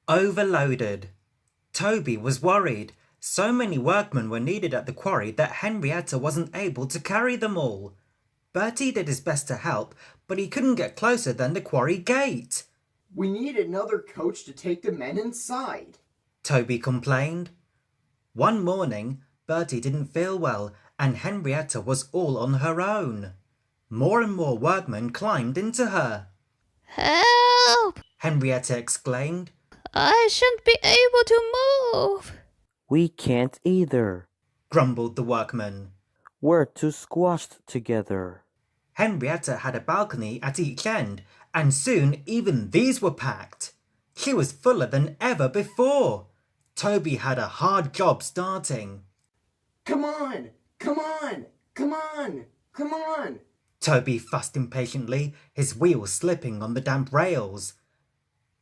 overloaded. Toby was worried. So many workmen were needed at the quarry that Henrietta wasn't able to carry them all. Bertie did his best to help, but he couldn't get closer than the quarry gate. We need another coach to take the men inside, Toby complained. One morning, Bertie didn't feel well, and Henrietta was all on her own. More and more workmen climbed into her. Help! Henrietta exclaimed. I shouldn't be able to move. We can't either, Grumbled the workman. We're too squashed together. Henrietta had a balcony at each end, and soon even these were packed. She was fuller than ever before. Toby had a hard job starting. Come on! Come on! Come on! Come on! Toby fussed impatiently, his wheels slipping on the damp rails.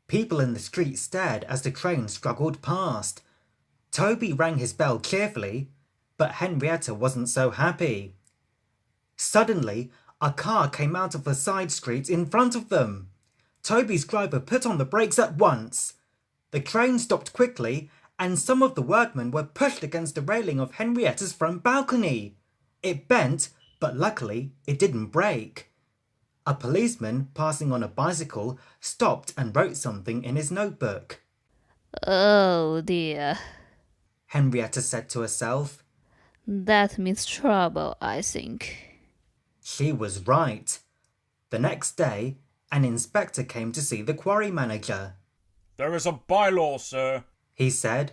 People in the street stared as the train struggled past. Toby rang his bell cheerfully, but Henrietta wasn't so happy. Suddenly, a car came out of a side street in front of them. Toby's driver put on the brakes at once. The train stopped quickly, and some of the workmen were pushed against the railing of Henrietta's front balcony. It bent, but luckily it didn't break. A policeman passing on a bicycle stopped and wrote something in his notebook. Oh dear. Henrietta said to herself. That means trouble, I think. She was right. The next day, an inspector came to see the quarry manager. There is a bylaw, sir, He said.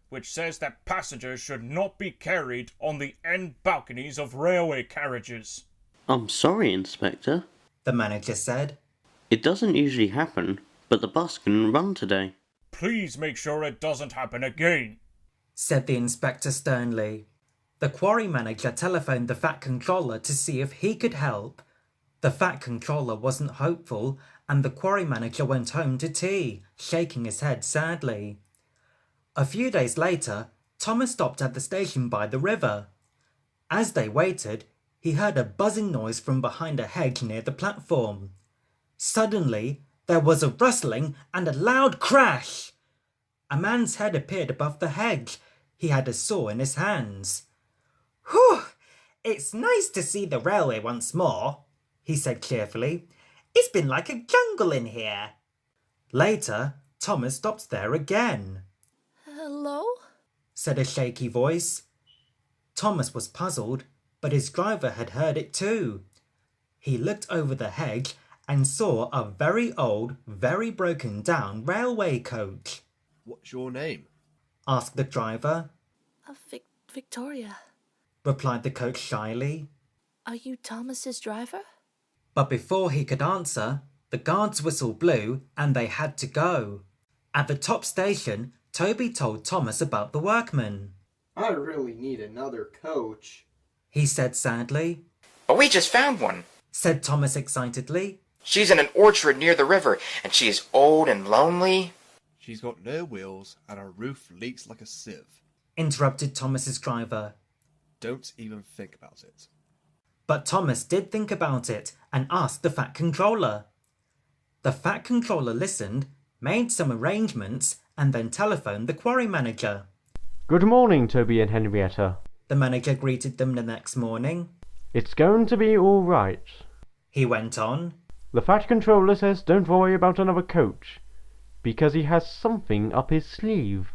which says that passengers should not be carried on the end balconies of railway carriages. I'm sorry, Inspector. The manager said. It doesn't usually happen, but the bus couldn't run today. Please make sure it doesn't happen again. Said the inspector sternly. The quarry manager telephoned the Fat Controller to see if he could help. The Fat Controller wasn't hopeful, and the quarry manager went home to tea, shaking his head sadly. A few days later, Thomas stopped at the station by the river. As they waited, he heard a buzzing noise from behind a hedge near the platform. Suddenly, there was a rustling and a loud crash. A man's head appeared above the hedge. He had a saw in his hands. "Whew! It's nice to see the railway once more," he said cheerfully. "It's been like a jungle in here." Later, Thomas stopped there again. Hello? Said a shaky voice. Thomas was puzzled, but his driver had heard it too. He looked over the hedge and saw a very old, very broken down railway coach. What's your name? Asked the driver. Victoria. Replied the coach shyly. Are you Thomas's driver? But before he could answer, the guard's whistle blew and they had to go. At the top station, Toby told Thomas about the workmen. I really need another coach, He said sadly. But we just found one, Said Thomas excitedly. She's in an orchard near the river, and she is old and lonely. She's got no wheels and her roof leaks like a sieve. Interrupted Thomas's driver. Don't even think about it. But Thomas did think about it and asked the Fat Controller. The Fat Controller listened, made some arrangements, and then telephoned the quarry manager. Good morning, Toby and Henrietta. The manager greeted them the next morning. It's going to be all right. He went on. The Fat Controller says don't worry about another coach, because he has something up his sleeve.